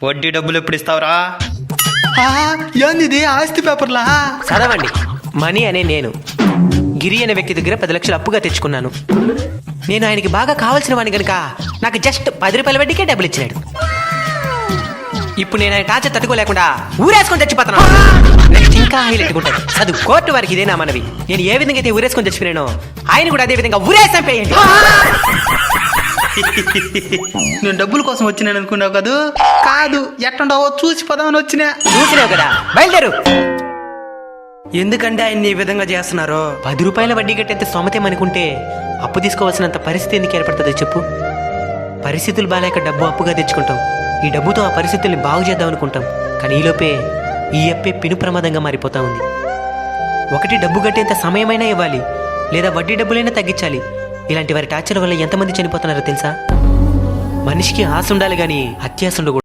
వడ్డీ డబ్బులు ఎప్పుడు ఇస్తావురా? ఏంది ఇది ఆస్తి పేపర్లా? చదవండి. మనీ అనే నేను గిరి అనే వ్యక్తి దగ్గర 10 లక్షలు అప్పుగా తెచ్చుకున్నాను. నేను ఆయనకి బాగా కావాల్సిన వాడిని కనుక నాకు జస్ట్ 10 రూపాయల వడ్డీకే డబ్బులు ఇచ్చినాడు. ఇప్పుడు నేను ఆయన టార్చర్ తట్టుకోలేకుండా ఊరేసుకొని తెచ్చిపోతున్నాను. నెక్స్ట్ ఇంకా హైలైట్ ఉంటుంది. చదువు కోర్టు వారికి ఇదే నా మనవి. నేను ఏ విధంగా అయితే ఊరేసుకొని తెచ్చిపోయానో ఆయన కూడా అదే విధంగా ఊరేసంపేయండి. నేను డబ్బుల కోసం వచ్చినాను అనుకున్నావు కదూ? కాదు, ఎట్టుండవో చూసి పోదామని వచ్చినా. చూసినావు కదా, బయలుదేరు. ఎందుకంటే ఆయన్ని ఈ విధంగా చేస్తున్నారు? 10 రూపాయల వడ్డీ కట్టేంత స్తోమతేమనుకుంటే అప్పు తీసుకోవాల్సినంత పరిస్థితి ఎందుకు ఏర్పడుతుందో చెప్పు. పరిస్థితులు బాగాలేక డబ్బు అప్పుగా తెచ్చుకుంటాం. ఈ డబ్బుతో ఆ పరిస్థితుల్ని బాగు చేద్దాం అనుకుంటాం. కానీ ఈలోపే ఈ అప్పే పెను ప్రమాదంగా మారిపోతా ఉంది. ఒకటి డబ్బు కట్టేంత సమయమైనా ఇవ్వాలి, లేదా వడ్డీ డబ్బులైనా తగ్గించాలి. ఇలాంటి వారి టార్చర్ వల్ల ఎంతమంది చనిపోతున్నారో తెలుసా? మనిషికి ఆశ ఉండాలి కానీ అత్యాశ ఉండకూడదు.